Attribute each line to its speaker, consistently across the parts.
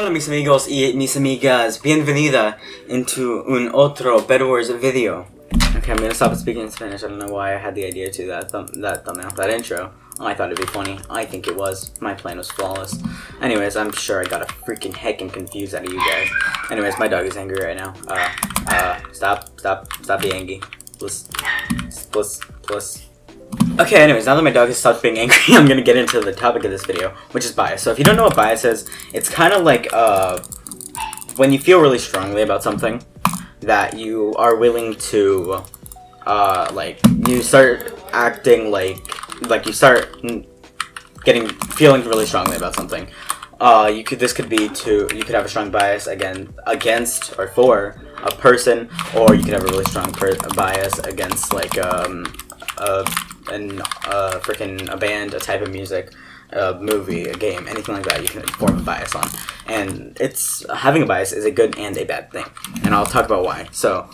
Speaker 1: Hola mis amigos y mis amigas, bienvenida into un otro Bedwars video. Okay, I'm gonna stop speaking in Spanish. I don't know why I had the idea to that thumbnail, that intro. Oh, I thought it'd be funny. I think it was. My plan was flawless. Anyways, I'm sure I got a freaking heckin' confused out of you guys. Anyways, my dog is angry right now. Stop being angry. Plus. Okay, anyways, now that my dog has stopped being angry, I'm gonna get into the topic of this video, which is bias. So if you don't know what bias is, it's kind of like, when you feel really strongly about something, that you are willing to, you start acting like you start feeling really strongly about something. You could have a strong bias against or for a person, or you could have a really strong bias against, like, a band, a type of music, a movie, a game, anything like that. You can form a bias on, and having a bias is a good and a bad thing, and I'll talk about why. So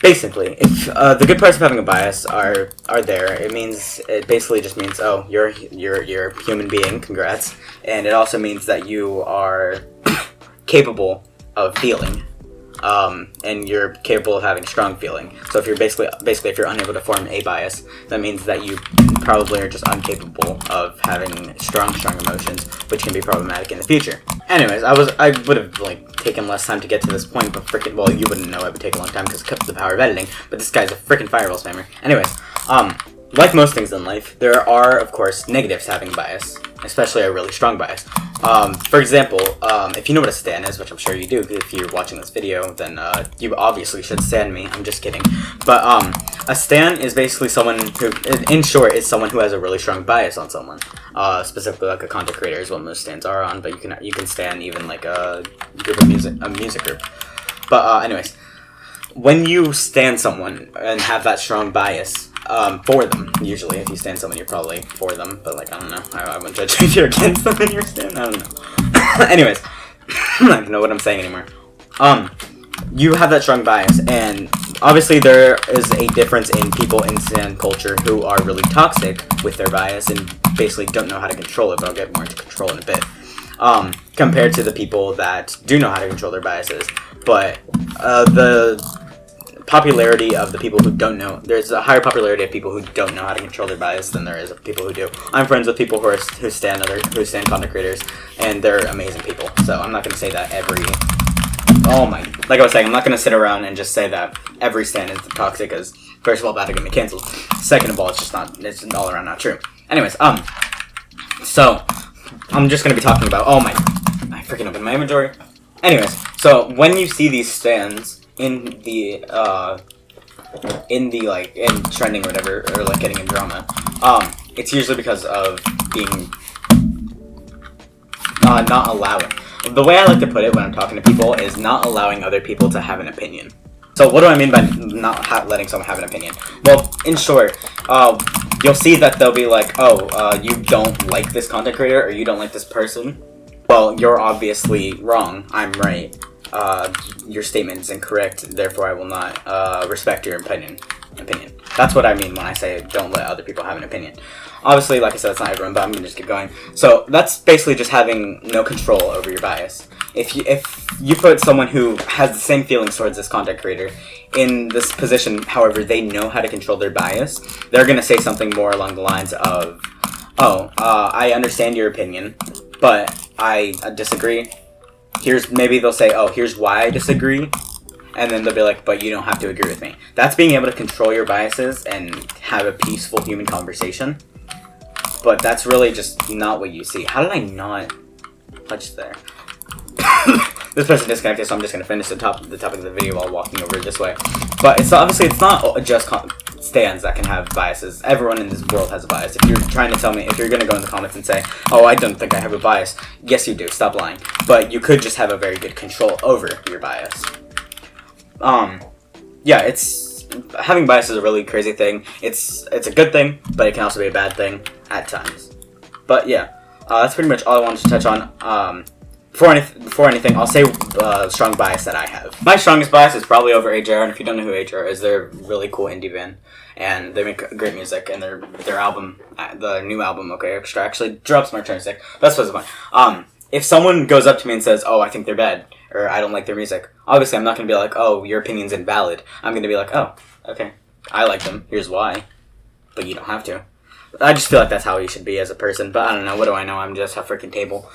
Speaker 1: basically, if the good parts of having a bias are there, it basically just means, oh, you're a human being, congrats, and it also means that you are capable of feeling. And you're capable of having strong feeling. So if you're basically if you're unable to form a bias, that means that you probably are just incapable of having strong emotions, which can be problematic in the future. Anyways, I would have taken less time to get to this point, but you wouldn't know it would take a long time because of the power of editing. But this guy's a freaking fireball spammer. Anyways, like most things in life, there are, of course, negatives to having bias, especially a really strong bias. For example, if you know what a stan is, which I'm sure you do if you're watching this video, then you obviously should stan me. I'm just kidding. But a stan is basically someone who, in short, is someone who has a really strong bias on someone. Specifically, like a content creator is what most stans are on, but you can stan even like a music group. But anyways, when you stan someone and have that strong bias, for them, usually, if you stan someone, you're probably for them, but, I don't know, I wouldn't judge if you're against them and you're stan, I don't know. Anyways, I don't know what I'm saying anymore. You have that strong bias, and obviously there is a difference in people in stan culture who are really toxic with their bias and basically don't know how to control it, but I'll get more into control in a bit, compared to the people that do know how to control their biases. But, the popularity of the people who don't know, there's a higher popularity of people who don't know how to control their bias than there is of people who do. I'm friends with people who stan content creators, and they're amazing people. So I'm not gonna say that like I was saying, I'm not gonna sit around and just say that every stan is toxic, because first of all, that'll get me canceled. Second of all, it's all around not true. Anyways, so I'm just gonna be talking about, I freaking opened my inventory. Anyways, so when you see these stans in trending or whatever, or getting in drama, it's usually because of being not allowing. The way I like to put it when I'm talking to people is not allowing other people to have an opinion. So what do I mean by not letting someone have an opinion? Well, in short, you'll see that they'll be like, you don't like this content creator, or you don't like this person. Well, you're obviously wrong. I'm right. Your statement is incorrect, therefore I will not respect your opinion. That's what I mean when I say don't let other people have an opinion. Obviously, like I said, it's not everyone, but I'm gonna just keep going. So that's basically just having no control over your bias. If you put someone who has the same feelings towards this content creator in this position, however, they know how to control their bias, they're gonna say something more along the lines of, I understand your opinion, but I disagree. Maybe they'll say, here's why I disagree, and then they'll be like, but you don't have to agree with me. That's being able to control your biases and have a peaceful human conversation, but that's really just not what you see. How did I not touch there? This person disconnected, so I'm just going to finish the topic of the video while walking over this way. But it's not just stans that can have biases. Everyone in this world has a bias. If you're trying to tell me, if you're going to go in the comments and say, I don't think I have a bias, yes you do, stop lying. But you could just have a very good control over your bias. Having bias is a really crazy thing. It's a good thing, but it can also be a bad thing at times. But yeah, that's pretty much all I wanted to touch on. Before anything, I'll say strong bias that I have. My strongest bias is probably over HR, and if you don't know who HR is, they're a really cool indie band, and they make great music, and their album, the new album, Okay Extra, actually drops March 26th. That's what's the point. if someone goes up to me and says, "Oh, I think they're bad," or "I don't like their music," obviously I'm not gonna be like, "Oh, your opinion's invalid." I'm gonna be like, "Oh, okay, I like them. Here's why," but you don't have to. I just feel like that's how you should be as a person, but I don't know. What do I know? I'm just a freaking table.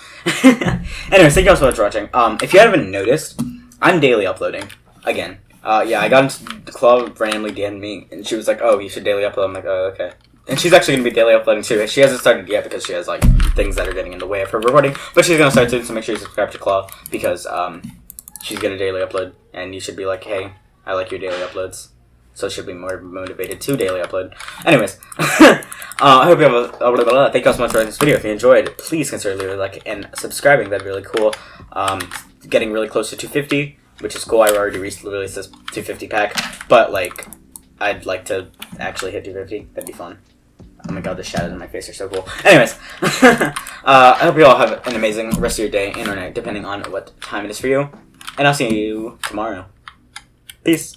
Speaker 1: Anyways, thank you all so much for watching. If you haven't noticed, I'm daily uploading again. Yeah, I got into the club, randomly DM'd me, and she was like, "Oh, you should daily upload." I'm like, "Oh, okay." And she's actually going to be daily uploading too. She hasn't started yet because she has like things that are getting in the way of her recording, but she's going to start soon, so make sure you subscribe to Claw because she's going to daily upload, and you should be like, "Hey, I like your daily uploads." So she'll be more motivated to daily upload. Anyways, I hope you have a thank you all so much for watching this video. If you enjoyed, please consider leaving a like and subscribing. That'd be really cool. Getting really close to 250, which is cool. I already released this 250 pack, but like, I'd like to actually hit 250. That'd be fun. Oh my god, the shadows in my face are so cool. Anyways, I hope you all have an amazing rest of your day and or night, depending on what time it is for you. And I'll see you tomorrow. Peace.